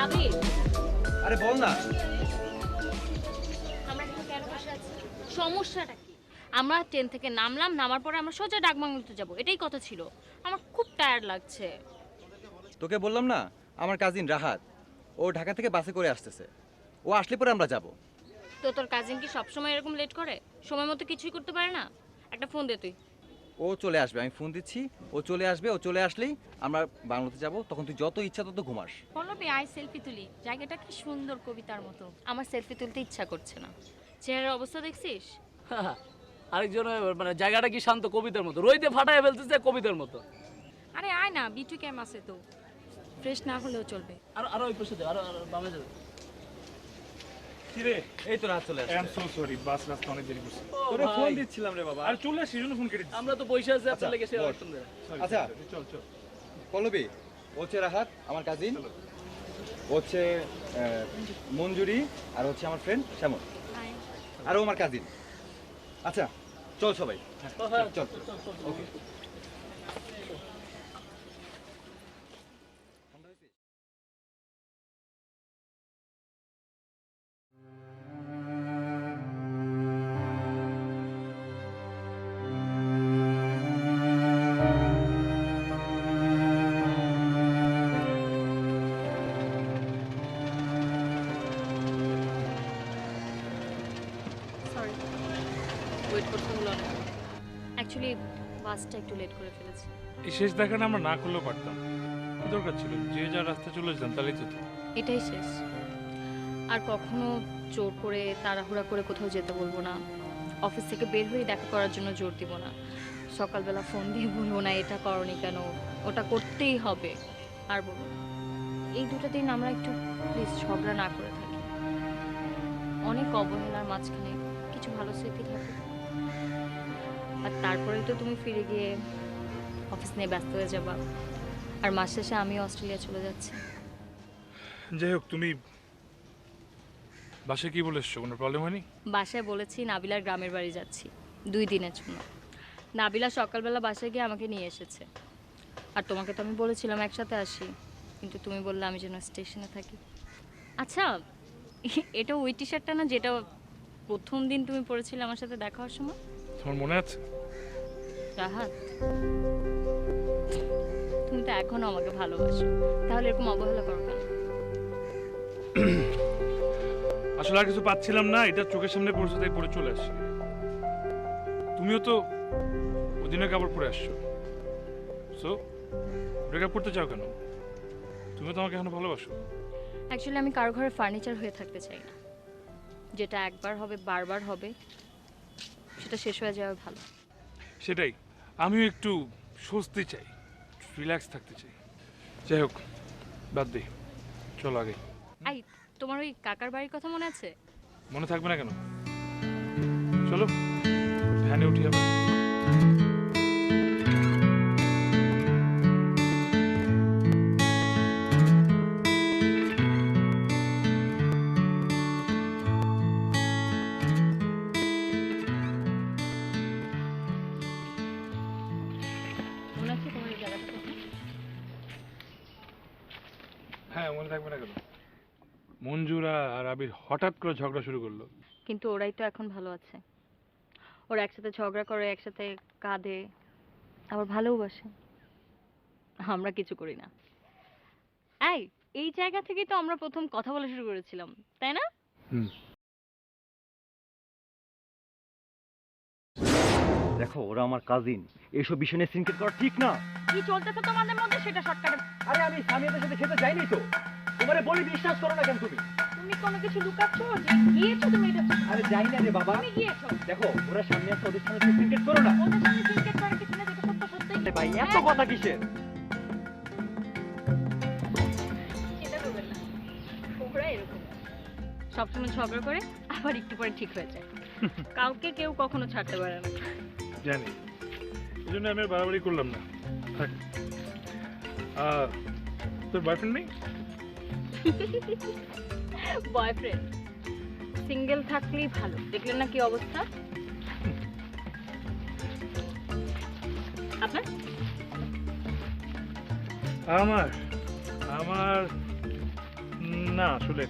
আবির, আরে বল না। আমরা এখানে কেন বসে আছি? সমস্যাটা কি? আমরা ট্রেন থেকে নামলাম, নামার পরে আমরা সোজা ডাকবাংলোতে যাব, এটাই কথা ছিল। আমার খুব টায়ার্ড লাগছে। তোকে বললাম না, আমার কাজিন রাহাত, ও ঢাকা থেকে বাসে করে আসতেছে। ও আসলে পরে আমরা যাব। তো তোর কাজিন কি সবসময় এরকম লেট করে? সময় মতো কিছুই করতে পারে না? একটা ফোন দে তুই। ও চলে আসবে, আমি ফোন দিচ্ছি। ও চলে আসবে, ও চলে আসলেই আমরা বাংলাতে যাব। তখন তুই যত ইচ্ছা তত ঘুমাস। পল্লবী, আয় সেলফি তুলি। জায়গাটা কি সুন্দর, কবিতার মতো। আমার সেলফি তুলতে ইচ্ছা করছে না। চেহারার অবস্থা দেখছিস? আরেকজন মানে জায়গাটা কি শান্ত, কবিতার মতো রইতে ফাটায় ফেলতেছে কবিতার মতো। আরে আয় না, বিটু ক্যাম আছে তো, ফ্রেশ না হলেও চলবে। আর আরো ওই পাশে যাও, আরো বামে যাও। কিরে এই তো রাত চলে আই এম সো সরি, বাস রাস্তা অনেক দেরি করছে। তোরে ফোন দিচ্ছিলাম রে বাবা। আর চলে আসি, জন্য ফোন কেটে দিচ্ছি। আমরা তো পয়সা আছে আপনার লেগে শেয়ার বল। করতেন। Sorry, আচ্ছা। sorry, চল চল। পল্লবী, ও হচ্ছে রাহাত আমার কাজিন, ও হচ্ছে মঞ্জুরি, আর হচ্ছে আমার ফ্রেন্ড শ্যামল, আর ও আমার কাজিন। আচ্ছা চল সবাই। চল ওকে। সরি, ওয়েট করতে হলো না। অ্যাকচুয়ালি বাসটা একটু লেট করে ফেলেছি। এই শেষ দেখাটা আমরা না করলেও পারতাম। কি দরকার ছিল? যে যা রাস্তা চলে যেতাম তাহলেই তো হতো। এটাই শেষ। আর কখনো জোর করে তাড়াহুড়া করে কোথাও যেতে বলবো না। অফিস থেকে বের হয়ে দেখা করার জন্য জোর দিব না। সকালবেলা ফোন দিয়ে বলবো না এটা করনি কেন, ওটা করতেই হবে। আর বলবো না, এই দুটো দিন আমরা একটু প্লিজ ঝগড়া না করে থাকি। অনেক অবহেলার মাঝখানে কিছু ভালো স্মৃতি থাকে। আর তারপরেই তো তুমি ফিরে গিয়ে অফিস নিয়ে ব্যস্ত হয়ে যাবা। আর মাস শেষে আমিও অস্ট্রেলিয়া চলে যাচ্ছি। যাই হোক, তুমি বাসায় কি বলে এসছো? কোনো প্রবলেম হয়নি? বাসায় বলেছি নাবিলার গ্রামের বাড়ি যাচ্ছি 2 দিনের জন্য। নাবিলা সকালবেলা বাসায় গিয়ে আমাকে নিয়ে এসেছে। আর তোমাকে তো আমি বলেছিলাম একসাথে আসি, কিন্তু তুমি বললে আমি যেন স্টেশনে থাকি। আচ্ছা, এটা ওই টি শার্টটা না যেটা প্রথম দিন তুমি পরেছিলে আমার সাথে দেখা হওয়ার সময়? তোমার মনে আছে? রাহাত, তুমি তো এখনো আমাকে ভালোবাসো, তাহলে এরকম অবহেলা করো কেন? আসলে আর কিছু পাচ্ছিলাম না, এটা চোখের সামনে পড়ছে তাই পরে চলে আসছি। তুমিও তো ওদিনে কাপড় পরে আসছো, সো ব্রেকআপ করতে চাও কেন? তুমি তো আমাকে এখনো ভালোবাসো। অ্যাকচুয়ালি আমি কারো ঘরে ফার্নিচার হয়ে থাকতে চাই না। যেটা একবার হবে বারবার হবে, সেটা শেষ হয়ে যাওয়া ভালো। সেটাই, আমিও একটু স্বস্তি চাই, রিল্যাক্স থাকতে চাই। যাই হোক, বাদ দিই, চলো আগে। আই, তোমার ওই কাকার বাড়ির কথা মনে আছে? মনে থাকবে না কেন? চলো ভ্যানে উঠি আবার। মনে আছে তোমার এই জায়গাটা কোথায়? হ্যাঁ, মনে থাকবে না কেন? মঞ্জুরা আর আবির হঠাৎ করে ঝগড়া শুরু করলো। কিন্তু ওরাই তো এখন ভালো আছে। ওরা একসাথে ঝগড়া করে, একসাথে কাঁদে, আবার ভালোবাসে। আমরা কিছু করি না। এই, এই জায়গা থেকেই তো আমরা প্রথম কথা বলা শুরু করেছিলাম, তাই না? হুম। দেখো, ওরা আমার কাজিন, এইসব বিষয় নিয়ে সিনক্রেট করা ঠিক না। কি চলতেছে তোমাদের মধ্যে সেটা শর্টকাটে। আরে আমি সামিয়াদের সাথে খেতে যাইনি তো, তোমারে বলি বিশ্বাস করো না কেন তুমি? তুমি কোনো কিছু লুকাচ্ছ যে গিয়েছো তুমি এটা? আরে যাই না রে বাবা। তুমি গিয়েছো? দেখো, ওরা সামনে আছে, ওদের সামনে তুমি সিনক্রেট করো না। ওদের সামনে সিনক্রেট করার কিছু না, যেটা সত্য সত্যই। আরে ভাই, এত কথা কিসের? চিন্তা করবেন না, ওরা এরকম সবসময় ঝগড়া করে আবার একটু পরে ঠিক হয়ে যায়। কাউকে কেউ কখনো ছাড়তে পারে না। জানি, এই জন্য আমি আর বাড়াবাড়ি করলাম না। থাক। তোর বয়ফ্রেন্ড নেই? বয়ফ্রেন্ড সিঙ্গেল থাকলেই ভালো। দেখলেন না কি অবস্থা আপনার? আমার আমার না আসলে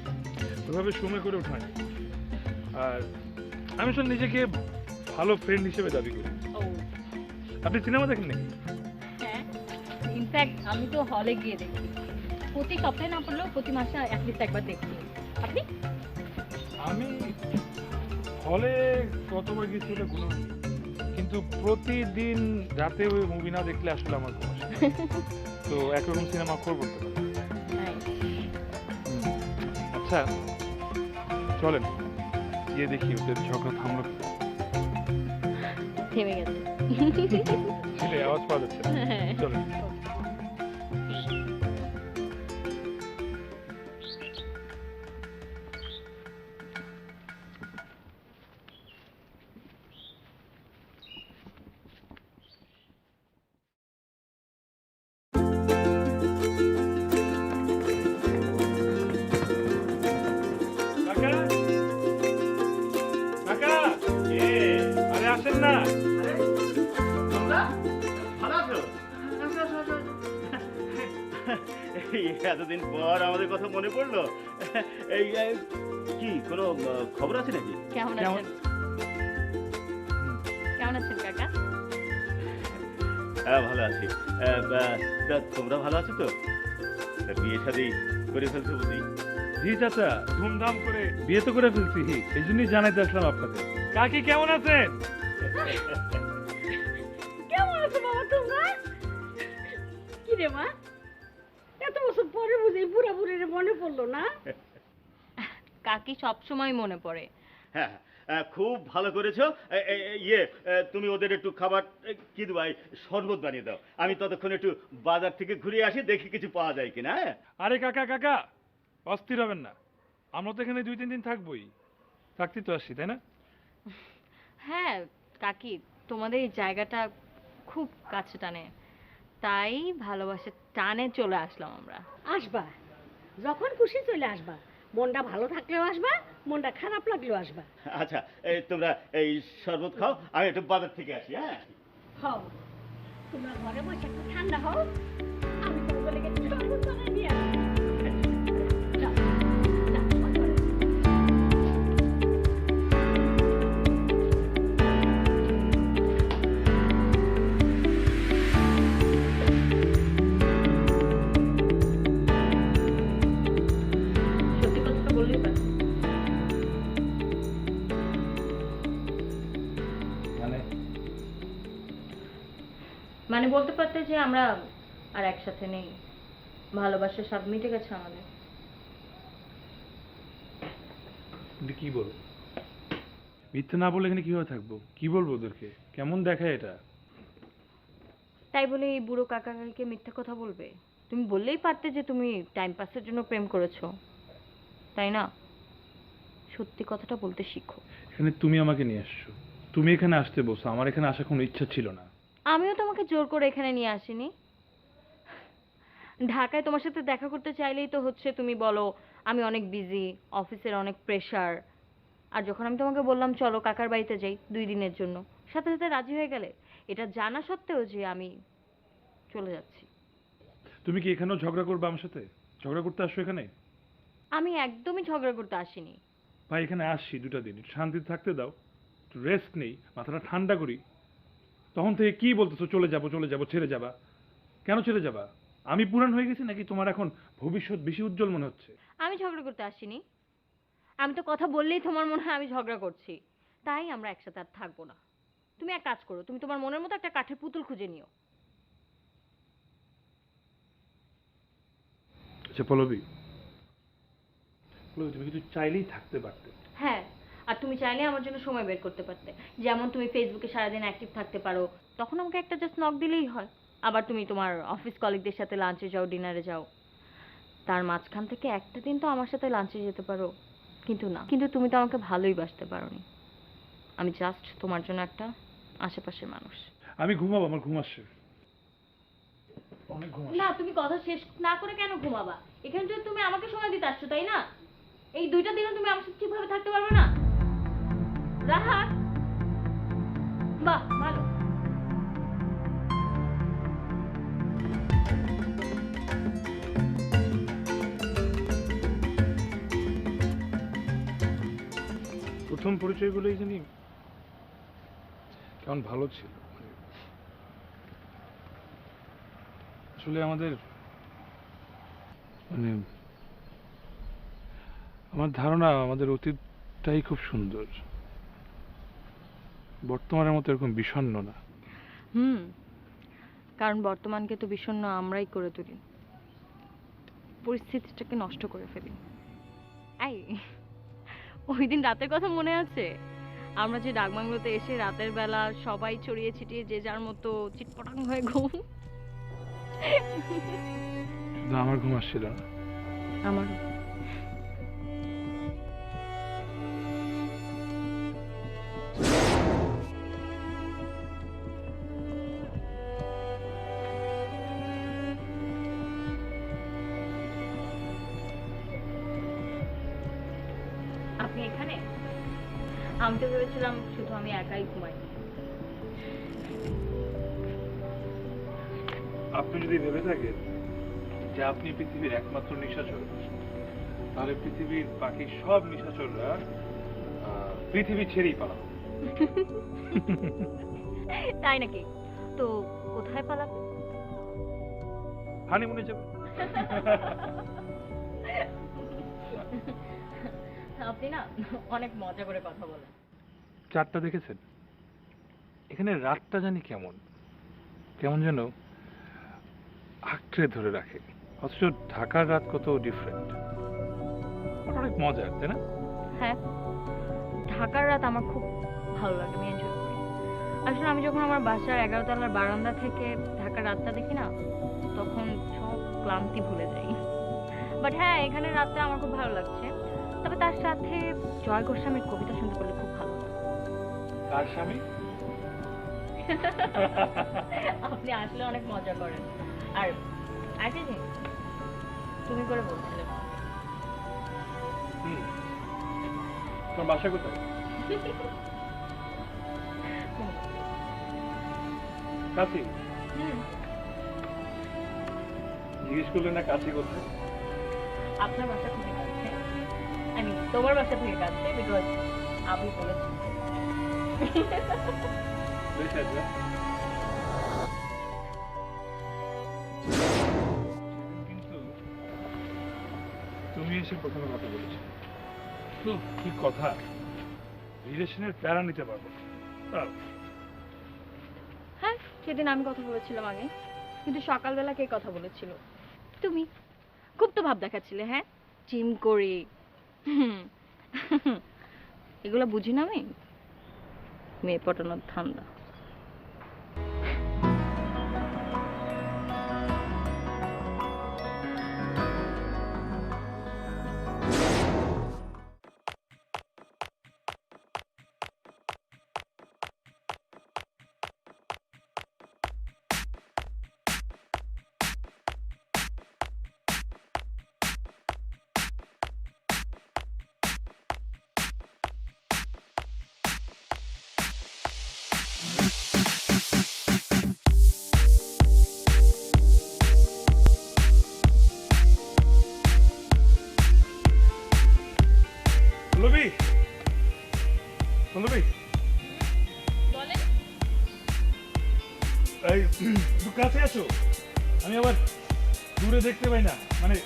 ওইভাবে সময় করে ওঠায় আর আমি আসলে নিজেকে ভালো ফ্রেন্ড হিসেবে দাবি করি। ও আপনি সিনেমা দেখেন নাকি? হ্যাঁ, ইনফ্যাক্ট আমি তো হলে গিয়ে দেখি, প্রতি সপ্তাহে না পড়লেও প্রতি মাসে অ্যাটলিস্ট একবার দেখি। আপনি? আমি হলে কতবার গেছি ওটা গুলো নেই। কিন্তু প্রতিদিন রাতে ওই মুভি না দেখলে আসলে আমার ঘুম আসে না। তো একরকম সিনেমা করবো তো। আচ্ছা চলেন গিয়ে দেখি ওদের ঝগড়া থামলো কি। থেমে গেছে। সেটাই আওয়াজ পাওয়া যাচ্ছে না। হ্যাঁ। চলেন। কাকা কাকা আরে আসেন না। এই এতদিন পর আমাদের কথা মনে পড়লো। এই কি কোনো খবর আছে নাকি? কেমন আছেন? কেমন আছেন কাকা? হ্যাঁ ভালো আছি। তা তোমরা ভালো আছো তো? তা বিয়ে শাদী করে ফেলছো বুঝি? জি চাচা, ধুমধাম করে বিয়ে তো করে ফেলছি, এই জন্যই জানাইতে আসলাম আপনাদের। কাকি কেমন আছেন? কেমন আছো বাবা তোমরা? কি রে মা, এত বছর পরে বুঝি বুড়া বুড়ির মনে পড়লো না? কাকি সব সময় মনে পড়ে। হ্যাঁ খুব ভালো করেছো। ইয়ে তুমি ওদের একটু খাবার কি দেবো, শরবত বানিয়ে দাও। আমি ততক্ষণ একটু বাজার থেকে ঘুরে আসি, দেখি কিছু পাওয়া যায় কিনা। হ্যাঁ আরে কাকা কাকা অস্থির হবেন না, আমরা তো এখানে 2-3 দিন থাকবোই, থাকতে তো আসছি তাই না? হ্যাঁ কাকি, তোমাদের এই জায়গাটা খুব কাছে টানে, তাই ভালোবাসা টানে চলে আসলাম আমরা। আসবা, যখন খুশি চলে আসবা। মনটা ভালো থাকলেও আসবা, মনটা খারাপ লাগলেও আসবা। আচ্ছা তোমরা এই শরবত খাও, আমি একটু বাজার থেকে আসি। হ্যাঁ হও, তোমরা ঘরে বসে একটু ঠান্ডা হও, আমি তোমাদের লেগে শরবত বানিয়ে নিয়ে আসি। যাও, যাও, আমার ঘরে। সত্যি কথাটা বললেই পারে। মানে বলতে পারতে যে আমরা আর একসাথে নেই, ভালোবাসার স্বাদ মিটে গেছে আমাদের। কিন্তু কি বলবো, মিথ্যে না বলে এখানে কিভাবে থাকবো, কি বলবো ওদেরকে, কেমন দেখায় এটা? তাই বলে এই বুড়ো কাকা কাকিকে মিথ্যা কথা বলবে? তুমি বললেই পারতে যে তুমি টাইম পাসের জন্য প্রেম করেছো, তাই না? সত্যি কথাটা বলতে শিখো। এখানে তুমি আমাকে নিয়ে আসছো, তুমি এখানে আসতে বসো, আমার এখানে আসার কোনো ইচ্ছা ছিল না। আমিও তোমাকে জোর করে এখানে নিয়ে আসিনি। ঢাকায় তোমার সাথে দেখা করতে চাইলেই তো হচ্ছে তুমি বলো আমি অনেক বিজি, অফিসের অনেক প্রেশার। আর যখন আমি তোমাকে বললাম চলো কাকার বাড়িতে যাই 2 দিনের জন্য, সাথে সাথে রাজি হয়ে গেলে, এটা জানা সত্ত্বেও যে আমি চলে যাচ্ছি। তুমি কি এখানেও ঝগড়া করবে আমার সাথে? ঝগড়া করতে আসছো এখানে? আমি একদমই ঝগড়া করতে আসিনি। ভাই এখানে আসছি 2টা দিন, একটু শান্তিতে থাকতে দাও, একটু রেস্ট নেই, মাথাটা ঠান্ডা করি। তখন থেকে কি বলতেছো চলে যাবো চলে যাবো, ছেড়ে যাবা? কেন ছেড়ে যাবা? আমি পুরান হয়ে গেছি নাকি তোমার এখন ভবিষ্যৎ বেশি উজ্জ্বল মনে হচ্ছে? আমি ঝগড়া করতে আসিনি, আমি তো কথা বললেই তোমার মনে হয় আমি ঝগড়া করছি। তাই আমরা একসাথে আর থাকবো না। তুমি এক কাজ করো, তুমি তোমার মনের মতো একটা কাঠের পুতুল খুঁজে নিও। আচ্ছা পল্লবী, পল্লবী তুমি কিন্তু চাইলেই থাকতে পারতে। হ্যাঁ, আর তুমি চাইলে আমার জন্য সময় বের করতে পারতে। যেমন তুমি ফেসবুকে সারাদিন অ্যাক্টিভ থাকতে পারো, তখন আমাকে একটা জাস্ট নক দিলেই হয়। আবার তুমি তোমার অফিস কলিগদের সাথে লাঞ্চে যাও, ডিনারে যাও, তার মাঝখান থেকে একটা দিন তো আমার সাথে লাঞ্চে যেতে পারো। কিন্তু না, কিন্তু তুমি তো আমাকে ভালোই বাসতে পারোনি। আমি জাস্ট তোমার জন্য একটা আশেপাশের মানুষ। আমি ঘুমাবো, আমার ঘুম আসছে, অনেক ঘুম আসছে। না, তুমি কথা শেষ না করে কেন ঘুমাবা? এখানে তো তুমি আমাকে সময় দিতে আসছো, তাই না? এই 2টা দিনও তুমি আমার সাথে ঠিকভাবে থাকতে পারবে না? রাহাত, বাহ ভালো। প্রথম পরিচয়গুলোই জানি কেমন ভালো ছিল। আসলে আমাদের মানে আমার ধারণা আমাদের অতীতটাই খুব সুন্দর, বর্তমানের মতো এরকম বিষণ্ণ না। কারণ বর্তমানকে তো বিষণ্ণ আমরাই করে তুলি, পরিস্থিতিটাকে নষ্ট করে ফেলি। এই ওই দিন রাতের কথা মনে আছে? আমরা যে ডাকবাংলোতে এসে রাতের বেলা সবাই ছড়িয়ে ছিটিয়ে যে যার মতো চিটপটাং হয়ে ঘুম। শুধু আমার ঘুম আসছিল না, আমার আপনি এখানে? আমি তো ভেবেছিলাম শুধু আমি একাই ঘুমাই। আপনি যদি ভেবে থাকেন যে আপনি পৃথিবীর একমাত্র নিশাচর, তাহলে পৃথিবীর বাকি সব নিশাচররা পৃথিবী ছেড়েই পালাবে। তাই নাকি? তো কোথায় পালাবে? হানিমুনে যাবে। আপনি না অনেক মজা করে কথা বলেন। চারটা দেখেছেন? এখানে রাতটা জানি কেমন কেমন যেন আঁকড়ে ধরে রাখে, অথচ ঢাকার রাত কত ডিফারেন্ট। ওটা অনেক মজার, তাই না? হ্যাঁ, ঢাকার রাত আমার খুব ভালো লাগে, আমি এনজয় করি। আসলে আমি যখন আমার বাসার 11 তলার বারান্দা থেকে ঢাকার রাতটা দেখি না, তখন সব ক্লান্তি ভুলে যাই। বাট হ্যাঁ, এখানে রাতটা আমার খুব ভালো লাগছে। তবে তার সাথে জয় গোস্বামীর কবিতা শুনতে পারলে খুব ভালো লাগে। তার স্বামী আপনি আসলে অনেক মজা করেন। আর একটা জিনিস তুমি করে বলছিলে না। তোমার বাসা কোথায়? কাছি? জিজ্ঞেস করলে না কাছি কোথায়? আপনার বাসা থেকে কাছে, আই মিন তোমার বাসা থেকে কাছে, বিকজ আমি বলেছি। কিন্তু তুমি এসে প্রথমে কথা বলেছো, তো কি কথা, রিলেশনের প্যারা নিতে পারবো না। হ্যাঁ, সেদিন আমি কথা বলেছিলাম আগে, কিন্তু সকালবেলা কে কথা বলেছিল? তুমি। খুব তো ভাব দেখাচ্ছিলে। হ্যাঁ, জিম করি, এগুলো বুঝি না আমি, মেয়ে পটানোর ধান্দা। পল্লবী, পল্লবী, বলেন। এই একটু কাছে আছো? আমি আবার দূরে দেখতে পাই না, মানে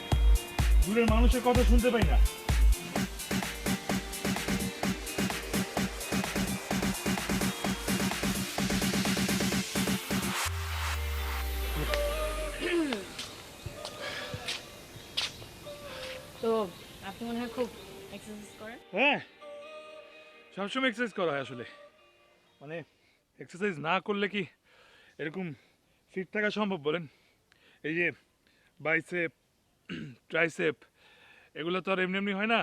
দূরের মানুষের কথা শুনতে পাই না। তো আপনি মনে হয় খুব এক্সারসাইজ করেন। হ্যাঁ, সবসময় এক্সারসাইজ করা হয় আসলে, মানে এক্সারসাইজ না করলে কি এরকম ফিট থাকা সম্ভব বলেন? এই যে বাইসেপ, ট্রাইসেপ, এগুলো তো আর এমনি এমনি হয় না,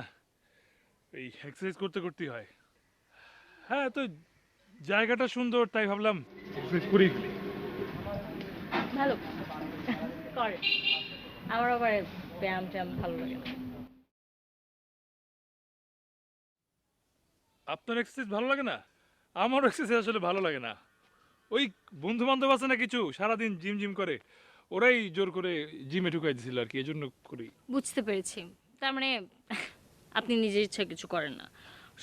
এই এক্সারসাইজ করতে করতেই হয়। হ্যাঁ, তো জায়গাটা সুন্দর তাই ভাবলাম এক্সারসাইজ করেই ফেলি। ভালো করে, আমার আবার ব্যায়াম ট্যায়াম ভালো লাগে না। আপনার এক্সারসাইজ ভালো লাগে না? আমারও এক্সারসাইজ আসলে ভালো লাগে না। ওই বন্ধু বান্ধব আছে না কিছু সারাদিন জিম জিম করে, ওরাই জোর করে জিমে ঢুকাই দিছিল আর কি, এই জন্য করি। বুঝতে পেরেছি, তার মানে আপনি নিজের ইচ্ছা কিছু করেন না,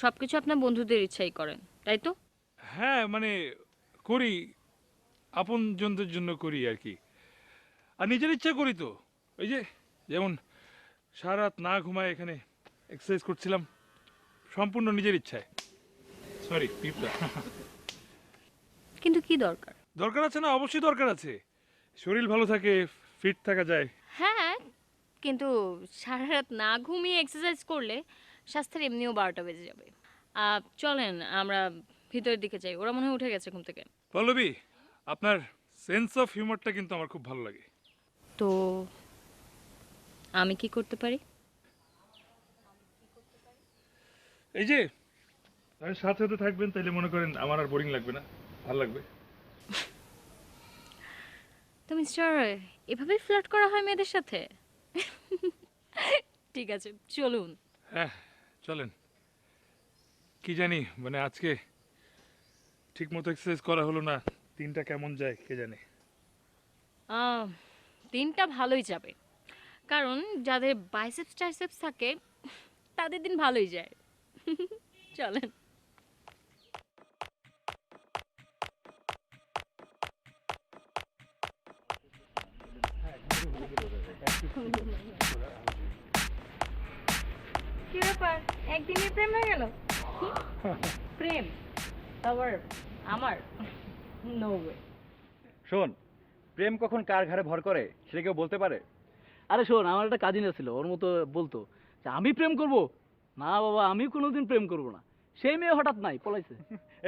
সব কিছু আপনার বন্ধুদের ইচ্ছাই করেন তাই তো? হ্যাঁ মানে করি, আপনজনদের জন্য করি আর কি। আর নিজের ইচ্ছা করি তো। এই যে যেমন সারা রাত না ঘুমায় এখানে এক্সারসাইজ করছিলাম, সম্পূর্ণ নিজের ইচ্ছায়। সরি পিপটা। কিন্তু কি দরকার? দরকার আছে না, অবশ্যই দরকার আছে। শরীর ভালো থাকে, ফিট থাকা যায়। হ্যাঁ, কিন্তু সারা রাত না ঘুমিয়ে এক্সারসাইজ করলে স্বাস্থ্যের এমনিও 12টা বেজে যাবে। চলেন আমরা ভিতরের দিকে যাই, ওরা মনে হয় উঠে গেছে ঘুম থেকে। পল্লবী, আপনার সেন্স অফ হিউমারটা কিন্তু আমার খুব ভালো লাগে। তো আমি কি করতে পারি? এই যে তার সাথে সাথে থাকবেন, তাইলে মনে করেন আমার আর বোরিং লাগবে না, ভালো লাগবে। তো মিস্টার, এভাবে ফ্লার্ট করা হয় মেয়েদের সাথে? ঠিক আছে, চলুন। হ্যাঁ চলেন। কি জানি মানে আজকে ঠিক মতো এক্সারসাইজ করা হলো না, দিনটা কেমন যায় কে জানে। দিনটা ভালোই যাবে, কারণ যাদের বাইসেপস টাইসেপস থাকে তাদের দিন ভালোই যায়। চলেন। কি ব্যাপার, একদিনই প্রেম হয়ে গেল? প্রেম আবার আমার? No way. শোন, প্রেম কখন কার ঘাড়ে ভর করে সেটা কেউ বলতে পারে? আরে শোন, আমার একটা কাজিন ছিল, ওর মতো বলতো যে আমি প্রেম করব না বাবা, আমি কোনোদিন প্রেম করব না। সেই মেয়ে হঠাৎ নাই পলাইছে।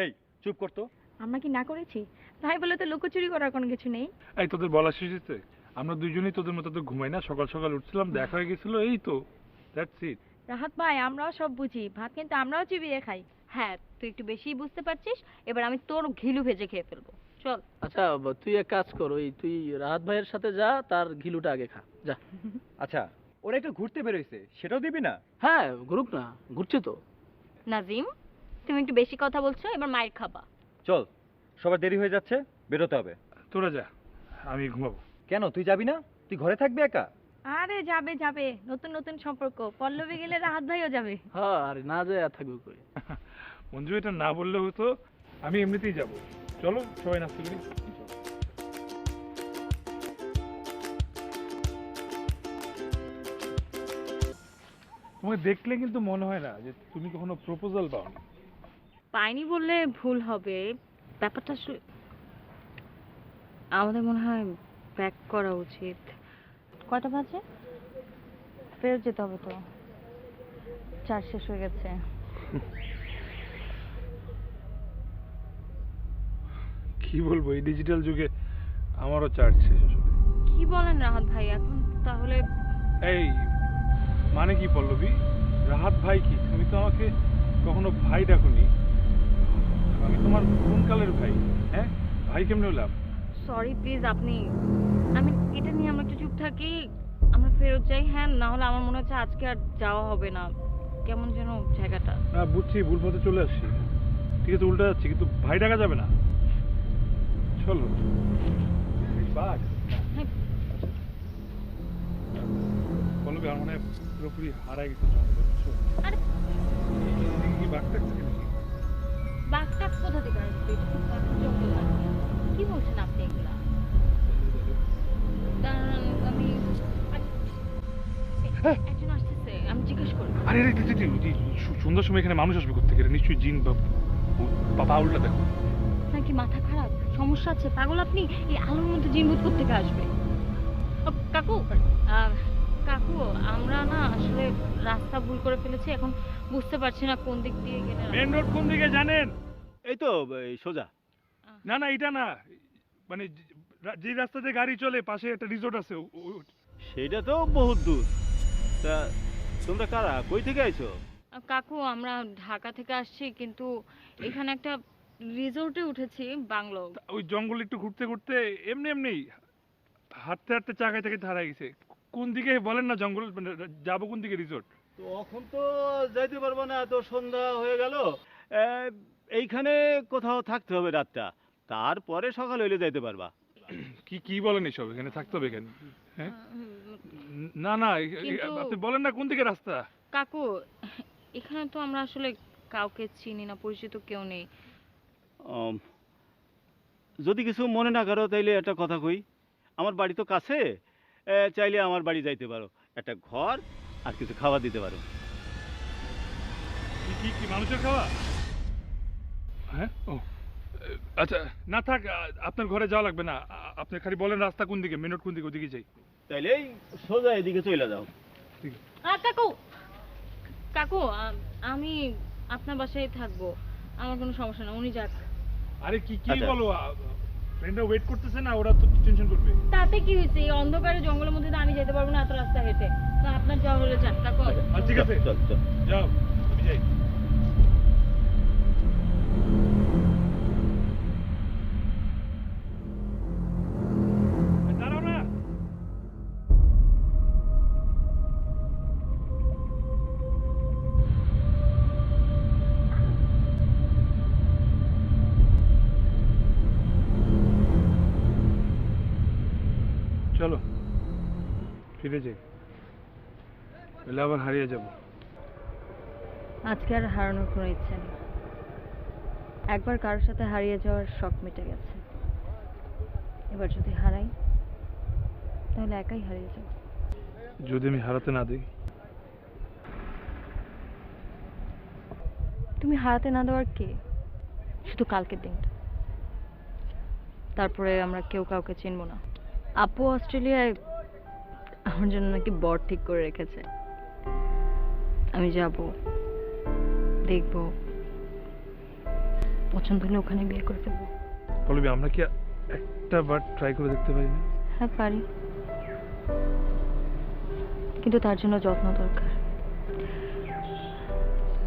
এই চুপ করতো। আমরা কি না করেছি? ভাই বলে তো লুকোচুরি করার কোনো কিছু নেই। এই তোদের বলা শেষ হয়েছে? আমরা দুইজনেই তোদের মতো তো ঘুমাই না, সকাল সকাল উঠছিলাম, দেখা হয়ে গেছিল, এই তো দ্যাটস ইট। রাহাত ভাই, আমরাও সব বুঝি, ভাত কিন্তু আমরাও চিবিয়ে খাই। হ্যাঁ, তুই একটু বেশিই বুঝতে পারছিস, এবার আমি তোর ঘিলু ভেজে খেয়ে ফেলবো। চল। আচ্ছা তুই এক কাজ কর, ওই তুই রাহাত ভাইয়ের সাথে যা, তার ঘিলুটা আগে খা যা। আচ্ছা, ওরা একটু ঘুরতে বেরোইছে, সেটাও দিবি না? হ্যাঁ ঘুরুক না, ঘুরছে তো। নাজিম, তুমি একটু বেশি কথা বলছো, এবার মায়ের খাবা। চল, সবার দেরি হয়ে যাচ্ছে, বেরোতে হবে। তোরা যা, আমি ঘুমাবো। কেন তুই যাবি না? তুই ঘরে থাকবি একা? আরে যাবে যাবে, নতুন নতুন সম্পর্ক, পল্লবী গেলে রাহাত ভাইও যাবে। হ্যাঁ আরে না যায় আর থাকবে কই। মঞ্জু এটা না বললে হতো, আমি এমনিতেই যাব। চলো সবাই নাস্তা করি। তোমাকে দেখলে কিন্তু মনে হয় না যে তুমি কখনো প্রপোজাল পাওনি। পাইনি বললে ভুল হবে, ব্যাপারটা আমাদের মনে হয় ব্যাক করা উচিত। কয়টা বাজে? ফেরত যেতে হবে তো, চার্জ শেষ হয়ে গেছে। কি বলবো, এই ডিজিটাল যুগে আমারও চার্জ শেষ আসলে। কি বলেন রাহাত ভাই, এখন তাহলে? এই মানে কি পল্লবী, রাহাত ভাই কি? তুমি তো আমাকে কখনো ভাই ডাকুনি। আমি তোমার কোন কালের ভাই? হ্যাঁ ভাই কেমনে হলাম? সরি প্লিজ, আপনি, আমি এটা নিয়ে আমরা একটু চুপ থাকি, আমরা ফেরত যাই। হ্যাঁ, না হলে আমার মনে হচ্ছে আজকে আর যাওয়া হবে না, কেমন যেন জায়গাটা। না বুঝছি, ভুল পথে চলে আসছি, ঠিক আছে উল্টা যাচ্ছি, কিন্তু ভাই ডাকা যাবে না। চলো। হ্যাঁ, পল্লবী আমার মনে হয় পুরোপুরি হারাই গেছে সম্ভবত, বুঝছো? আরে এদিকে কি বাঘ টাঘ থাকে নাকি? বাঘটা কোথা থেকে আসবে? এটা তো বাঘের জঙ্গল আছে। কি বলছেন আপনি এগুলা? দাঁড়ান, আমি একজন আসতেছে, আমি জিজ্ঞেস করবো। আরে আরে সুন্দর সময় এখানে মানুষ আসবে কোথেকে? এটা নিশ্চয়ই জিন বা পাউলটা দেখো। আপনার কি মাথা খারাপ? সমস্যা আছে পাগল আপনি? এই আলোর মধ্যে জিনভূত কোত্থেকে আসবে? কাকু, কাকু, আমরা না আসলে রাস্তা ভুল করে ফেলেছি, এখন বুঝতে পারছি না কোন দিক দিয়ে গেলে। মেন রোড কোন দিকে জানেন? এই তো এই সোজা। না না এটা না, মানে যে রাস্তাতে গাড়ি চলে পাশে একটা রিসোর্ট আছে সেটা তো বহুত দূর। তা তোমরা কারা, কই থেকে আইছো? কাকু, আমরা ঢাকা থেকে আসছি, কিন্তু এখানে একটা রিসোর্টে উঠেছি, বাংলো। ওই জঙ্গল একটু ঘুরতে ঘুরতে এমনি এমনি হাঁটতে হাঁটতে চাকায় চাকায় হারাই গেছে। কোন দিকে বলেন না, জঙ্গল মানে যাবো কোন দিকে রিসোর্ট? তো এখন তো যাইতে পারবো না, তো সন্ধ্যা হয়ে গেল। এইখানে কোথাও থাকতে হবে রাতটা, তারপরে সকাল হইলে যাইতে পারবা। কি কি বলেন এসব? এখানে থাকতে হবে এখানে? হ্যাঁ না না কিন্তু- আপনি বলেন না কোন দিকে রাস্তা? কাকু, এখানে তো আমরা আসলে কাউকে চিনি না, পরিচিত কেউ নেই। আম, যদি কিছু মনে না করো তাইলে একটা কথা কই, আমার বাড়ি তো কাছে, চাইলে আমার বাড়ি যাইতে পারো, একটা ঘর আর কিছু খাওয়া দিতে পারো। কি কি কি মানুষের খাওয়া? হ্যাঁ, ও আচ্ছা, না থাক, আপনার ঘরে যাওয়া লাগবে না। আপনি খালি বলেন রাস্তা কোন দিকে, মেন রোড কোন দিকে, ওদিকে যাই। তাইলে এই সোজা এদিকে চলে যাও। কাকু, কাকু, আমি আপনার বাসায় থাকবো, আমার কোনো সমস্যা না, উনি যাক। আরে কি কি আচ্ছা। বলো, ফ্রেন্ডরা ওয়েট করতেছে না, ওরা তো টেনশন করবে। তাতে কি হয়েছে, এই অন্ধকারে জঙ্গলের মধ্যে তো আমি যেতে পারবো না এত রাস্তা হেঁটে। তো আপনার যাওয়া হলে যাক কাকু। আচ্ছা, ঠিক আছে, চল চল। যাও, আমি যাই। দাঁড়াও না। চলো ফিরে যাই, এলে আবার হারিয়ে যাব। আজকে আর হারানোর কোনো ইচ্ছে নেই, একবার কারোর সাথে হারিয়ে যাওয়ার শখ মিটে গেছে। এবার যদি হারাই তাহলে একাই হারিয়ে যাব। যদি আমি হারাতে না দিই? তুমি হারাতে না দেওয়ার কে, শুধু কালকের দিনটা, তারপরে আমরা কেউ কাউকে চিনব না। আপু অস্ট্রেলিয়ায় আমার জন্য নাকি বর ঠিক করে রেখেছে, আমি যাব, দেখব, পছন্দ হলে ওখানে বিয়ে করে ফেলবো। পল্লবী, আমরা কি একটা বার ট্রাই করে দেখতে পারি না? হ্যাঁ পারি, কিন্তু তার জন্য যত্ন দরকার।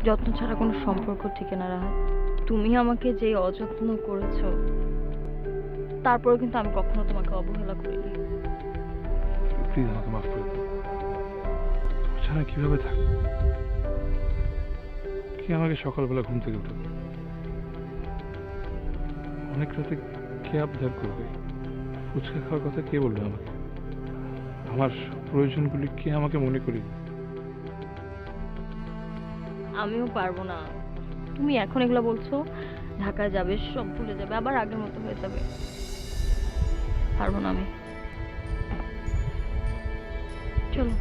যত্ন ছাড়া কোনো সম্পর্ক টিকে না রাহাত। তুমি আমাকে যে অযত্ন করেছো, তারপরেও কিন্তু আমি কখনো তোমাকে অবহেলা করিনি। প্লিজ আমাকে মাফ করে দাও। তোমার ছাড়া কিভাবে থাকবো? কে আমাকে সকালবেলা ঘুম থেকে উঠাবে? অনেক রাতে কে আবদার করবে? ফুচকা খাওয়ার কথা কে বলবে আমাকে? আমার প্রয়োজনগুলি কে আমাকে মনে করি? আমিও পারবো না। তুমি এখন এগুলো বলছো, ঢাকায় যাবে, সব ভুলে যাবে, আবার আগের মতো হয়ে যাবে। পারবো না আমি। চলো।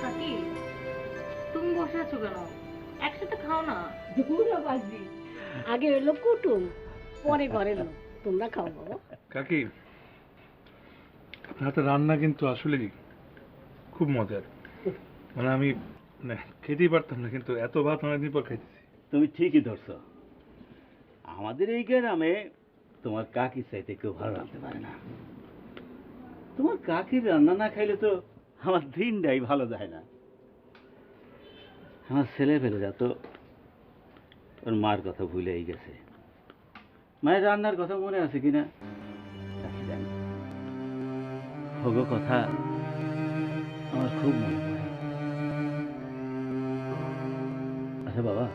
কাকি, তুমি বসে আছো কেন? একসাথে খাও না। দুপুরও বাজবি, আগে হলো কুটুম, পরে ঘরের লোক। তোমরা খাও বাবা। কাকি, আপনার হাতে রান্না কিন্তু আসলেই খুব মজার। মানে আমি খেতেই পারতাম না, কিন্তু এত ভাত অনেকদিন পর খাইতেছি। তুমি ঠিকই ধরছো, আমাদের এই গ্রামে তোমার কাকি চাইতে কেউ ভালো রাঁধতে পারে না। তোমার কাকির রান্না না খাইলে তো আমার দিনটাই ভালো যায় না। আমার ছেলে পেলেরা তো ওর মার কথা ভুলেই গেছে। মায়ের রান্নার কথা মনে আছে কিনা কাকি জানি। হগো কথা আমার খুব মনে পড়ে। আচ্ছা বাবা,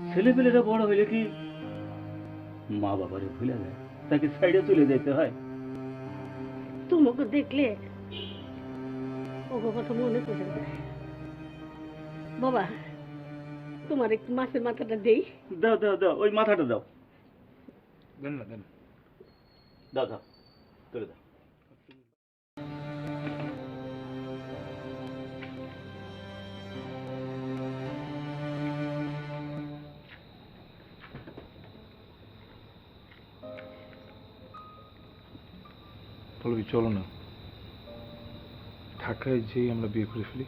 ছেলে পেলেরা বড় হইলে কি মা বাবারে ভুলে যায়, তাকে সাইডে চলে যেতে হয়? তোমাকে দেখলে ওগো কথা মনে পড়ে যায়। বাবা, তোমার একটু মাছের মাথাটা দেই। দাও দাও দাও, ওই মাথাটা দাও, দেন না, দেন। দাও দাও, তুলে দাও। পল্লবী, চলো না, ঢাকায় যেই আমরা বিয়ে করে ফেলি।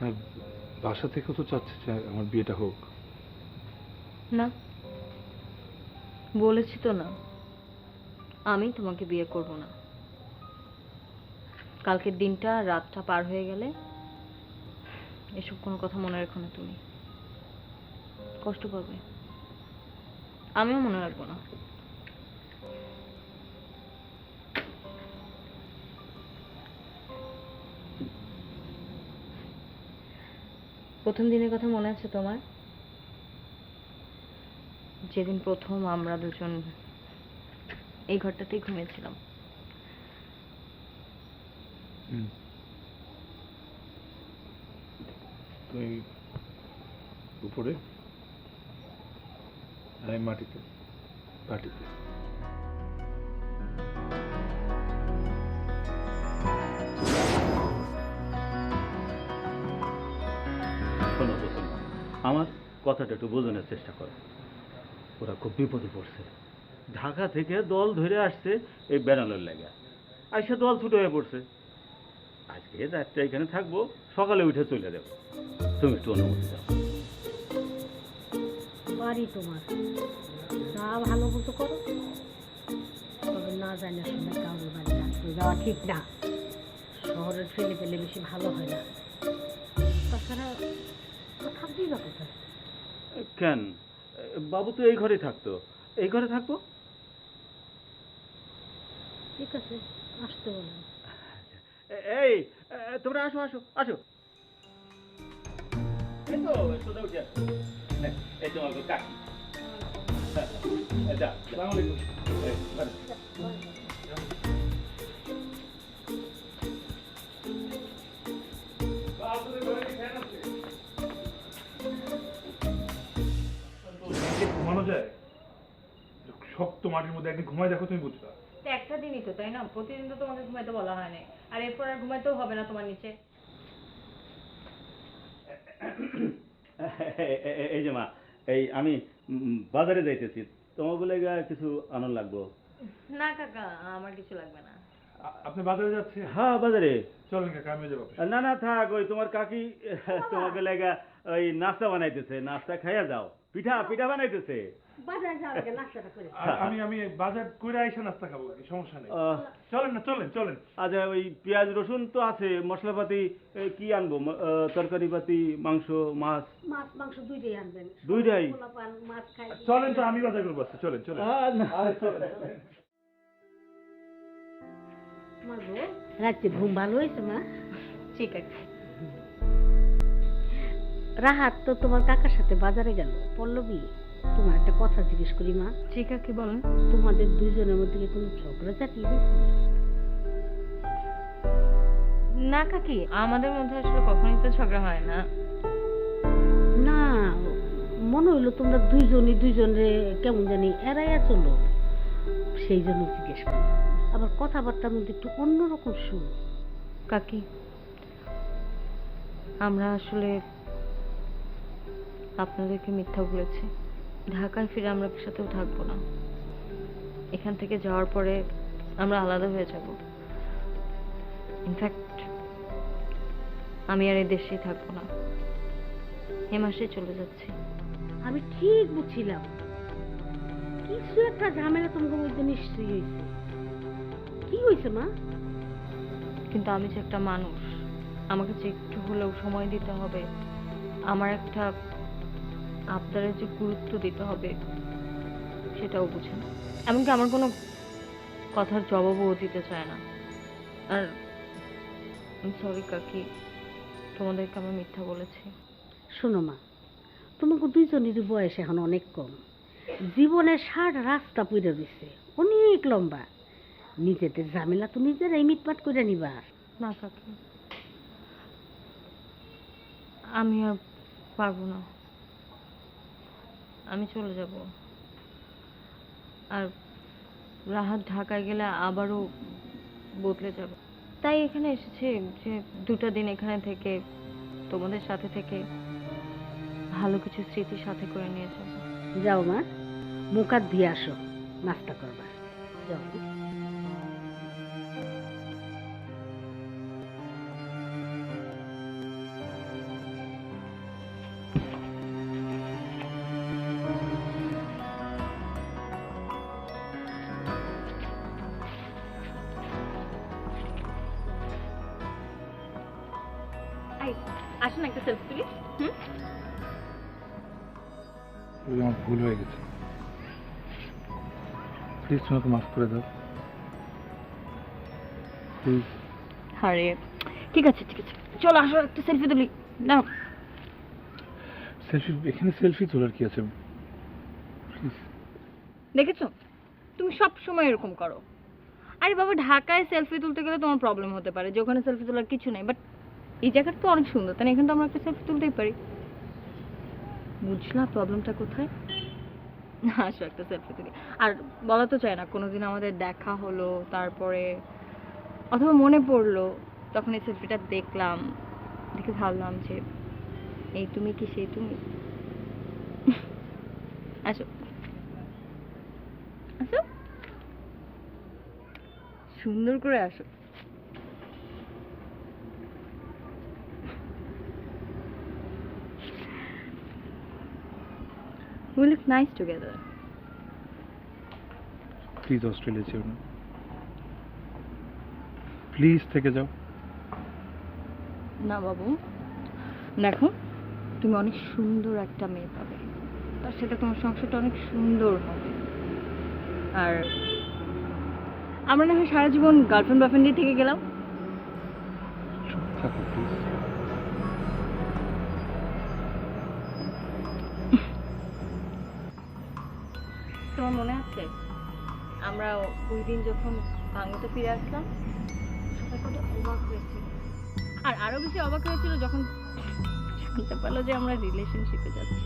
আর বাসা থেকেও তো চাচ্ছে যে আমার বিয়েটা হোক। না, বলেছি তো না, আমি তোমাকে বিয়ে করব না। কালকের দিনটা, রাতটা পার হয়ে গেলে এসব কোনো কথা মনে রেখো না, তুমি কষ্ট পাবে, আমিও মনে রাখবো না। প্রথম দিনের কথা মনে আছে তোমার? যেদিন প্রথম আমরা দুজন এই ঘরটাতেই ঘুমিয়েছিলাম। তুই উপরে আমি মাটিতে পাটিতে। শোনো তো শোনো, আমার কথাটা একটু বোঝানোর চেষ্টা করো। ওরা খুব বিপদে পড়ছে, ঢাকা থেকে দল ধরে আসছে এই বেড়ানোর লেগে, আইসা দল ছুটো হয়ে পড়ছে। আজকে রাতটা এখানে থাকবো, সকালে উঠে চলে যাবো। তুমি একটু অনুমতি দাও। বাড়ি তোমার যা ভালো মতো করো, তবে না জানে শুনে কাউকে বাড়ি রাখতে যাওয়া ঠিক না। শহরের ফেলে ফেলে বেশি ভালো হয় না। তাছাড়া থাকবেই বা কোথায়? কেন, বাবু তো এই ঘরে থাকতো, এই ঘরে থাকবো। ঠিক আছে, আসতে বলেন। এই তোমরা আসো আসো আসো। এই তো সোজা উঠে আসো। এই তোমার কাকি। যা, আসসালামু আলাইকুম। ঘুমানো যায়? শক্ত মাটির মধ্যে একদিন ঘুমায় দেখো, তুমি বুঝবা। একটা দিনই তো, তাই না? প্রতিদিন তো তোমাকে ঘুমাইতে বলা হয় না, আর এরপর আর ঘুমাইতেও হবে না তোমার নিচে। এই যে মা, এই আমি বাজারে যাইতেছি, তোমাকে লেগে কিছু আনন্দ লাগবো। না কাকা, আমার কিছু লাগবে না। আপনি বাজারে যাচ্ছে? হ্যাঁ বাজারে। চলেন কাকা, আমি যাবো। না না থাক, ওই তোমার কাকি তোমাকে লেগা ওই নাস্তা বানাইতেছে, নাস্তা খাইয়া যাও। পিঠা পিঠা বানাইতেছে। বাজার যাওয়ার আগে নাস্তাটা করে। আমি বাজার করে আইসা নাস্তা খাবো, সমস্যা নেই। চলেন না, চলেন চলেন। আচ্ছা, ওই পেঁয়াজ রসুন তো আছে, মশলাপাতি কি আনবো? তরকারি পাতি, মাংস, মাছ? মাছ মাংস দুইটাই আনবেন। দুইটাই? পোলাপান মাছ খাই। চলেন তো, আমি বাজার করবো। আচ্ছা, চলেন চলেন। আমার বউ রাত্রে ঘুম ভালো হয়েছে মা? ঠিক আছে। রাহাত তো তোমার কাকার সাথে বাজারে গেল। পল্লবী, তোমার একটা কথা জিজ্ঞেস করি মা। ঠিক আছে, বলেন। তোমাদের দুইজনের মধ্যে কি কোনো ঝগড়াঝাটি হয়েছে? না কাকি, আমাদের মধ্যে আসলে কখনোই তো ঝগড়া হয় না। না, মনে হইলো তোমরা দুইজনই দুইজনে কেমন জানি এড়াইয়া চলো, সেই জন্য জিজ্ঞেস করি। আবার কথাবার্তার মধ্যে একটু অন্যরকম সুর। কাকি, আমরা আসলে আপনাদেরকে মিথ্যা বলেছি। ঢাকায় ফিরে আমরা একসাথেও থাকবো না। এখান থেকে যাওয়ার পরে আমরা আলাদা হয়ে যাব। ইনফ্যাক্ট আমি আর এই দেশেই থাকবো না, এ মাসে চলে যাচ্ছি। আমি ঠিক বুঝছিলাম কিছু একটা ঝামেলা তোমার মধ্যে নিশ্চয়ই হয়েছে। কি হয়েছে মা? কিন্তু আমি যে একটা মানুষ, আমাকে যে একটু হলেও সময় দিতে হবে, আমার একটা আবদারের যে গুরুত্ব দিতে হবে সেটাও বুঝে না। এমনকি আমার কোনো কথার জবাবও দিতে চায় না। আর সরি কাকি, তোমাদেরকে আমি মিথ্যা বলেছি। শোনো মা, তোমাকে দুইজনেরই বয়স এখন অনেক কম। জীবনের 60 রাস্তা পড়ে রয়েছে, অনেক লম্বা। নিজেদের ঝামেলা তো নিজেরাই মিটমাট করে নিবা। না কাকি, আমি আর পারবো না। আমি চলে যাব। আর রাহাত ঢাকায় গেলে আবারও বদলে যাব। তাই এখানে এসেছি যে 2টা দিন এখানে থেকে তোমাদের সাথে থেকে ভালো কিছু স্মৃতি সাথে করে নিয়ে যাব। যাও মা, মুখ হাত দিয়ে আসো, নাস্তা করবা। যাও। আসুন একটা সেলফি তুলি। আমার ভুল হয়ে গেছে, প্লিজ তোমাকে মাফ করে দাও প্লিজ। আরে ঠিক আছে ঠিক আছে, চলো আসো একটা সেলফি তুলি। না সেলফি, এখানে সেলফি তোলার কি আছে? প্লিজ। দেখেছো, তুমি সব সময় এরকম করো। আরে বাবা, ঢাকায় সেলফি তুলতে গেলে তোমার প্রবলেম হতে পারে যে ওখানে সেলফি তোলার কিছু নেই, বাট এই জায়গাটা তো অনেক সুন্দর, তাই না? এখানে তো আমরা একটা সেলফি তুলতেই পারি। বুঝলা প্রবলেমটা কোথায়? আসো একটা সেলফি তুলি। আর বলা তো চায় না কোনোদিন আমাদের দেখা হলো, তারপরে অথবা মনে পড়লো, তখন এই সেলফিটা দেখলাম, দেখে ভাবলাম যে এই তুমি কি সেই তুমি। আসো আসো, সুন্দর করে আসো। We look nice together. Please Australia যেও না, প্লিজ থেকে যাও। না বাবু, দেখো তুমি অনেক সুন্দর একটা মেয়ে পাবে, তার সাথে তোমার সংসারটা অনেক সুন্দর হবে। আর আমরা না হয় সারা জীবন গার্লফ্রেন্ড বয়ফ্রেন্ড দিয়ে থেকে গেলাম। চুপ থাকো প্লিজ। তোমার মনে আছে আমরা ওই দিন যখন বাংলাতে ফিরে আসলাম, সবাই কত অবাক হয়েছিল। আর আরো বেশি অবাক হয়েছিল যখন জানতে পারলো যে আমরা রিলেশনশিপে যাচ্ছি।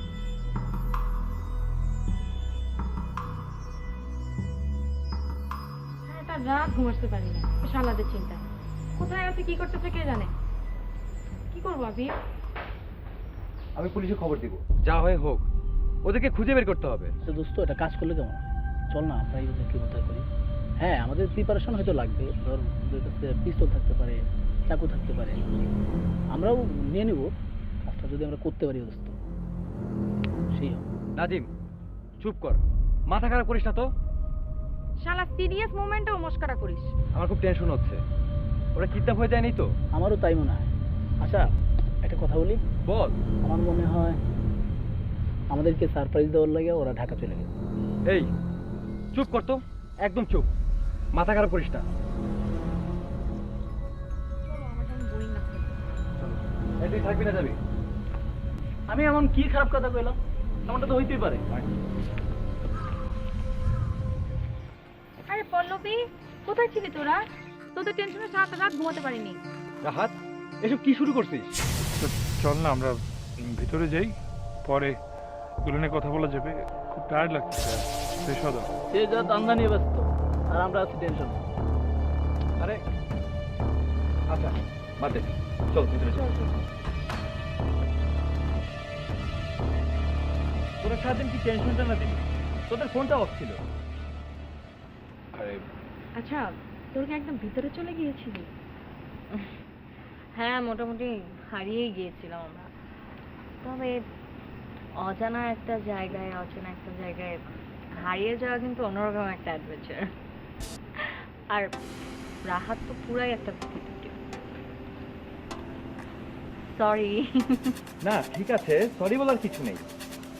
তার রাত ঘুমাতে পারি না, শালাদের চিন্তা। কোথায় আছে, কি করতেছে কে জানে। কি করবো আবি? আমি পুলিশে খবর দিব, যা হয় হোক, ওদেরকে খুঁজে বের করতে হবে। আচ্ছা দোস্ত, এটা কাজ করলে কেমন হয়? চল না আমরা ওদেরকে উদ্ধার করি। হ্যাঁ, আমাদের প্রিপারেশন হয়তো লাগবে, ধর ওদের কাছে পিস্তল থাকতে পারে, চাকু থাকতে পারে, আমরাও নিয়ে নেব। কাজটা যদি আমরা করতে পারি দোস্ত, সেই হবে। নাজিম, চুপ কর, মাথা খারাপ করিস না তো। শালা সিরিয়াস মোমেন্টেও মস্করা করিস। আমার খুব টেনশন হচ্ছে, ওরা কিডন্যাপ হয়ে যায়নি তো? আমারও তাই মনে হয়। আচ্ছা একটা কথা বলি, বল। আমার মনে হয় আমাদেরকে সারপ্রাইজ দেওয়ার লাগে ওরা ঢাকা চলে গেছে। এই চুপ কর তো, একদম চুপ, মাথা খারাপ করিস না। এই তুই থাকবি না যাবি? আমি এমন কি খারাপ কথা কইলাম? এমনটা তো হইতেই পারে। আরে পল্লবী, কোথায় ছিলি তোরা? তোদের টেনশনে সারা রাত ঘুমাতে পারিনি। রাহাত, এসব কি শুরু করছিস? চল না আমরা ভিতরে যাই, পরে এগুলো নিয়ে কথা বলা যাবে। খুব টায়ার্ড লাগছে, শেষ হওয়া দরকার। সে যা দান্দা নিয়ে ব্যস্ত, আর আমরা আছি টেনশন। আরে আচ্ছা বাদ দে, চল ভিতরে চল। তোরা সারাদিন কি টেনশনটা না দিবি? তোদের ফোনটা অফ ছিল। আরে আচ্ছা, তোর কি একদম ভিতরে চলে গিয়েছিলি? হ্যাঁ, মোটামুটি হারিয়েই গিয়েছিলাম আমরা। তবে অজানা একটা জায়গায় হারিয়ে যাওয়া কিন্তু অন্যরকম একটা অ্যাডভেঞ্চার। আর রাহাত তো পুরাই একটা সরি। না ঠিক আছে, সরি বলার কিছু নেই,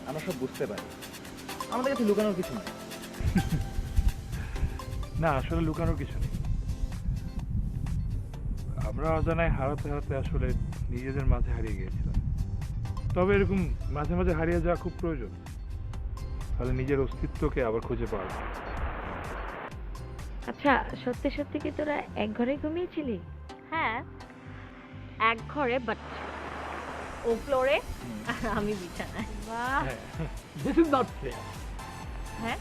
আমরা সব বুঝতে পারি, আমাদের কাছে লুকানোর কিছু নেই। না, আসলে লুকানোর কিছু নেই। আমরা অজানায় হারাতে হারাতে আসলে নিজেদের মাঝে হারিয়ে গিয়েছিলাম। তবে এরকম মাঝে মাঝে হারিয়ে যাওয়া খুব প্রয়োজন, তাহলে নিজের অস্তিত্বকে আবার খুঁজে পাওয়া যায়। আচ্ছা, সত্যি সত্যি কি তোরা এক ঘরে ঘুমিয়েছিলি? হ্যাঁ, এক ঘরে, বাট ও ফ্লোরে আর আমি বিছানায়। বাহ, দিস ইজ নট ফেয়ার। হ্যাঁ,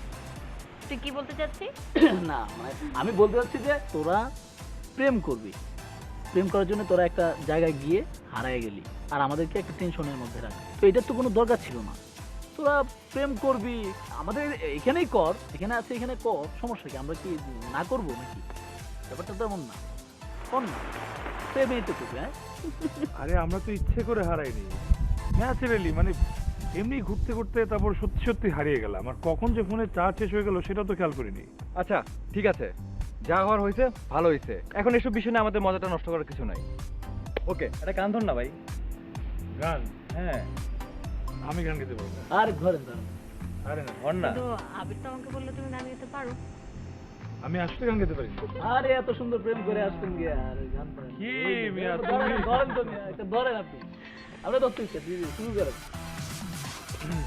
তুই কি বলতে চাচ্ছিস? না মানে আমি বলতে চাচ্ছি যে তোরা প্রেম করবি, প্রেম করার জন্য তোরা একটা জায়গায় গিয়ে হারায় গেলি, আর আমাদেরকে একটা টেনশনের মধ্যে রাখবি। তো এটার তো কোনো দরকার ছিল না। তোরা প্রেম করবি, আমাদের এখানেই কর, এখানে আছে এখানে কর, সমস্যা কি? আমরা কি না করবো নাকি? ব্যাপারটা তেমন না, কর না, প্রেমেই তো করবি। হ্যাঁ, আরে আমরা তো ইচ্ছে করে হারাইনি, ন্যাচারালি, মানে এমনি ঘুরতে ঘুরতে তারপর সত্যি সত্যি হারিয়ে গেলাম। আর কখন যে ফোনে চার্জ শেষ হয়ে গেল সেটা তো খেয়াল করিনি। আচ্ছা ঠিক আছে, যা হওয়ার হয়েছে ভালো হয়েছে, এখন এসব বিষয় নিয়ে আমাদের মজাটা নষ্ট করার কিছু নাই। ওকে, এটা গান ধর না ভাই। গান? হ্যাঁ, আমি গান গাইতে পারবো না। আর ঘরে দাঁড়ান। আরে না ধর না। তো আবির তো আমাকে বললো তুমি গান গাইতে পারো। আমি আসলে গান গাইতে পারি না। আরে এত সুন্দর প্রেম করে আসতেন গিয়ে আর গান পারেন কি মিয়া তুমি? ধরেন তো মিয়া, একটা ধরেন আপনি। আমরা তো শুরু করেন।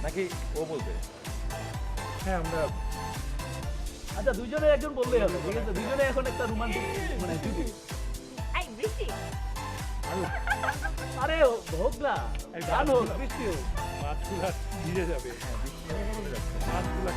নাকি ও বলবে? হ্যাঁ, আমরা আচ্ছা দুজনে একজন বললেই হবে, ঠিক আছে? দুজনে এখন একটা রোমান্টিক মানে জুটি। এই বৃষ্টি আরে হোক না, গান হোক, বৃষ্টি হোক। মাছগুলা ভিজে যাবে, মাছগুলা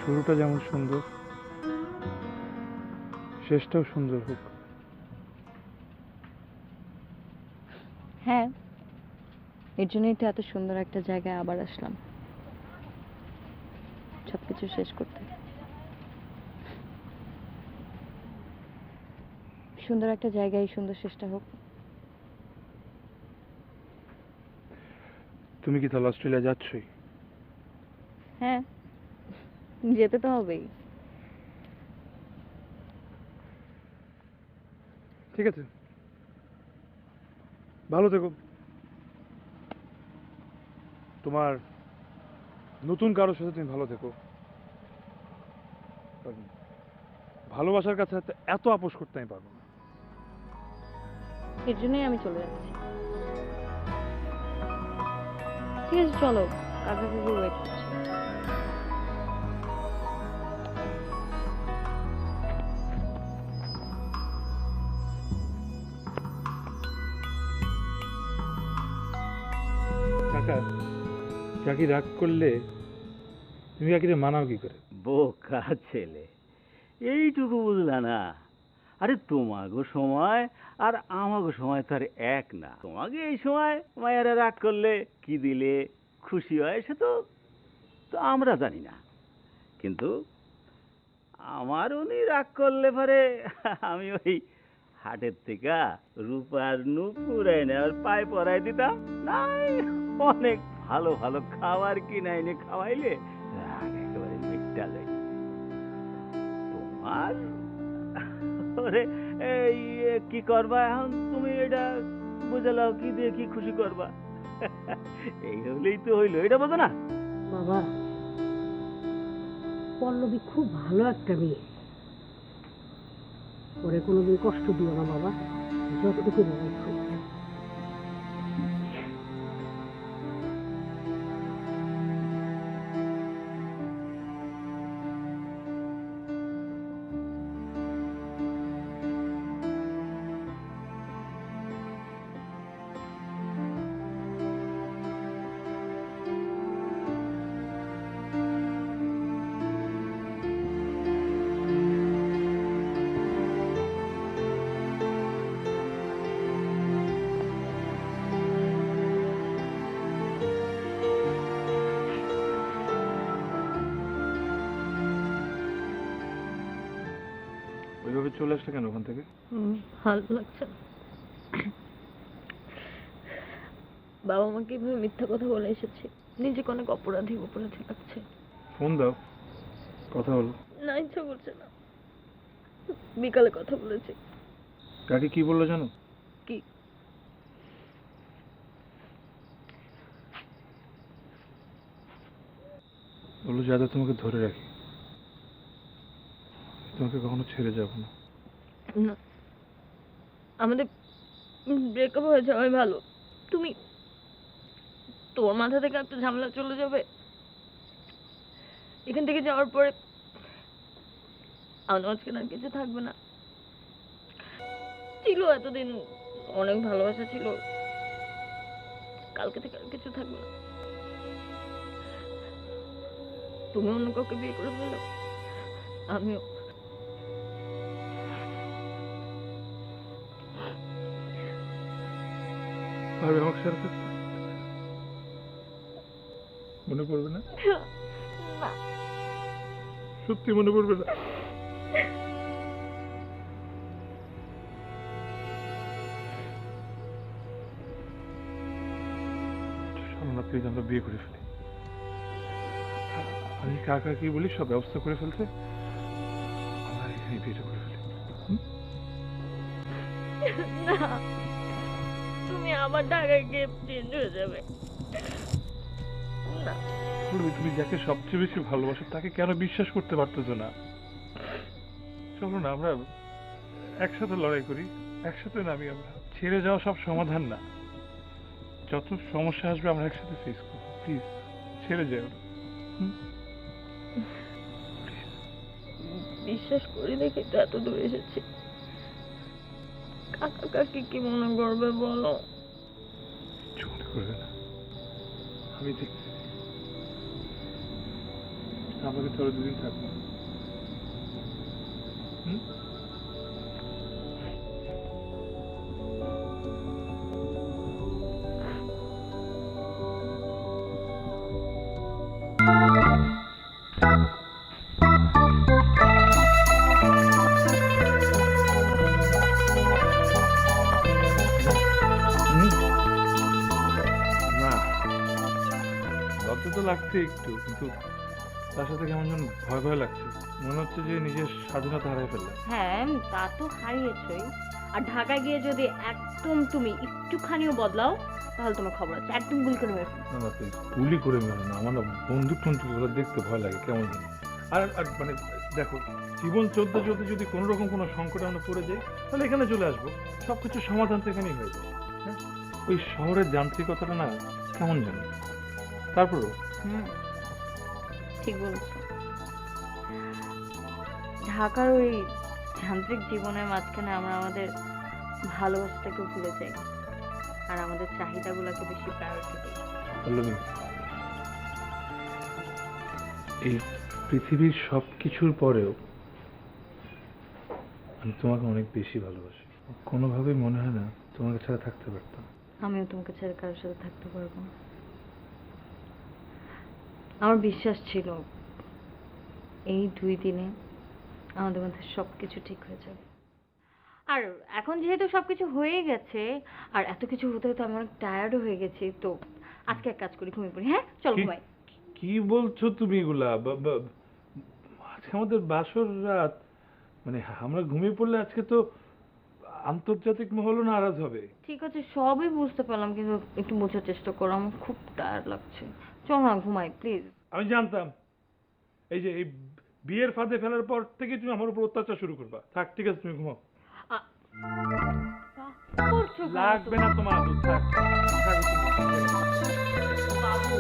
শুরুটা যেমন সুন্দর, শেষটাও সুন্দর হোক। হ্যাঁ, এর জন্যই তো এত সুন্দর একটা জায়গায় আবার আসলাম, সবকিছু শেষ করতে। সুন্দর একটা জায়গায় সুন্দর শেষটা হোক। তুমি কি তাহলে অস্ট্রেলিয়া যাচ্ছই? হ্যাঁ, যেতে তো হবেই। ঠিক আছে, ভালো থেকো। তোমার নতুন কারোর সাথে তুমি ভালো থেকো। কারণ ভালোবাসার কাছে এত আপোষ করতে আমি পারবো না। এর জন্যই আমি চলে যাচ্ছি। ঠিক আছে, চলো, কাকা কাকু ওয়েট করছে। কাকা, কাকি রাগ করলে তুমি কাকিরে মানাও কি করে? বোকা ছেলে, এইটুকু বুঝলা না? আরে তোমাগো সময় আর আমাগো সময় তো আর এক না। তোমাকে এই সময় মায়েরা রাগ করলে কি দিলে খুশি হয় সে তো তো আমরা জানি না, কিন্তু আমার উনি রাগ করলে পরে আমি ওই হাটের থেকে রূপার নুপুর এনে আর পায়ে পরাই দিতাম, নাই অনেক ভালো ভালো খাবার কিনে এনে খাওয়াইলে রাগ একেবারে মিটটা যায়। তোমার ওরে এই কি করবা এখন তুমি, এটা বুঝে লাও কি দিয়ে কি খুশি করবা। এই হলেই তো হইলো, এটা বোঝো না? বাবা, পল্লবী খুব ভালো একটা মেয়ে, ওরে কোনোদিন কষ্ট দিও না বাবা, যতটুকু রেখো। ওইভাবে চলে আসলে কেন ওখান থেকে? ভালো লাগছে না। বাবা মাকে এভাবে মিথ্যা কথা বলে এসেছি, নিজেকে অনেক অপরাধী অপরাধী লাগছে। ফোন দাও, কথা বলো। না, ইচ্ছা করছে না। বিকালে কথা বলেছি। কাকি কি বললো জানো? কি? বললো যাতে তোমাকে ধরে রাখি, তোমাকে কখনো ছেড়ে যাবো না। না, আমাদের ব্রেকআপ হয়ে যাওয়াই ভালো। তুমি তোর মাথা থেকে একটা ঝামেলা চলে যাবে। এখান থেকে যাওয়ার পরে আমার মাঝখানে আর কিছু থাকবে না। ছিল এতদিন অনেক ভালোবাসা ছিল, কালকে থেকে আর কিছু থাকবে না। তুমি অন্য কাউকে বিয়ে করে ফেলো, আমিও। পারবে আমার সাথে থাকতে? মনে পড়বে না? সত্যি মনে পড়বে না? না প্লিজ আমরা বিয়ে করে ফেলি। আমি কাকা কি বলি সব ব্যবস্থা করে ফেলতে, আমরা এখানে বিয়েটা করে ফেলি। না, তুমি আবার ঢাকায় গিয়ে চেঞ্জ হয়ে যাবে। না, তুমি যাকে সবচেয়ে বেশি ভালোবাসো তাকে কেন বিশ্বাস করতে পারতেছো না? চলো না আমরা একসাথে লড়াই করি, একসাথে নামি। আমরা ছেড়ে যাওয়া সব সমাধান না, যত সমস্যা আসবে আমরা একসাথে ফেস করবো। প্লিজ ছেড়ে যাও না। বিশ্বাস করি দেখে তো এত দূর এসেছি। কাকা কাকি কি মনে করবে বলো? কিচ্ছু মনে করবে না, আমি দেখছি। আমাকে তো আরো দুদিন থাকবো। না, লজ্জা তো লাগছে একটু, কিন্তু তার সাথে কেমন যেন ভয় ভয় লাগছে। মনে হচ্ছে যে নিজের স্বাধীনতা হারিয়ে ফেললাম। হ্যাঁ, তা তো হারিয়েছই। আর ঢাকায় গিয়ে যদি একদম তুমি একটুখানিও বদলাও তাহলে তোমার খবর আছে, একদম গুলি করে মেরে ফেলবো। না না প্লিজ, গুলি করে মেরো না। আমার না বন্দুক টন্দুক এগুলো দেখতে ভয় লাগে কেমন জানি। আর আর মানে দেখো, জীবন চলতে চলতে যদি কোনো রকম কোনো সংকটে আমরা পড়ে যাই তাহলে এখানে চলে আসবো, সব কিছু সমাধান তো এখানেই হয়ে যায়। হ্যাঁ, ওই শহরের যান্ত্রিকতাটা না কেমন জানি। তারপরও ঠিক বলেছো। ঢাকার ওই যান্ত্রিক জীবনের মাঝখানে আমরা আমাদের ভালোবাসাটাকে ভুলে যাই আর আমাদের চাহিদাগুলোকে বেশি প্রায়োরিটি দিই। পল্লবী, এই পৃথিবীর সব কিছুর পরেও আমি তোমাকে অনেক বেশি ভালোবাসি। কোনোভাবেই মনে হয় না তোমাকে ছাড়া থাকতে পারতাম। আমিও তোমাকে ছেড়ে কারোর সাথে থাকতে পারবো না। আমার বিশ্বাস ছিল এই 2 দিনে আমাদের মধ্যে সবকিছু ঠিক হয়ে যাবে। আর এখন যেহেতু সবকিছু হয়ে গেছে আর এত কিছু হতে হতে আমি অনেক টায়ার্ডও হয়ে গেছি, তো আজকে এক কাজ করি, ঘুমিয়ে পড়ি। হ্যাঁ, চল কি- ঘুমাই। কি বলছো তুমি এগুলা? আজকে আমাদের বাসর রাত, মানে আমরা ঘুমিয়ে পড়লে আজকে তো আন্তর্জাতিক মহলও নারাজ হবে। ঠিক আছে, সবই বুঝতে পারলাম, কিন্তু একটু বোঝার চেষ্টা করো, আমার খুব টায়ার্ড লাগছে। চল না ঘুমাই প্লিজ। আমি জানতাম এই যে এই বিয়ের ফাঁদে ফেলার পর থেকে তুমি আমার উপর অত্যাচার শুরু করবা। থাক, ঠিক আছে, তুমি ঘুমাও। করছো কেন লাগবে তুমি? না তোমার আদর, থাক থাক তুমি। বাবু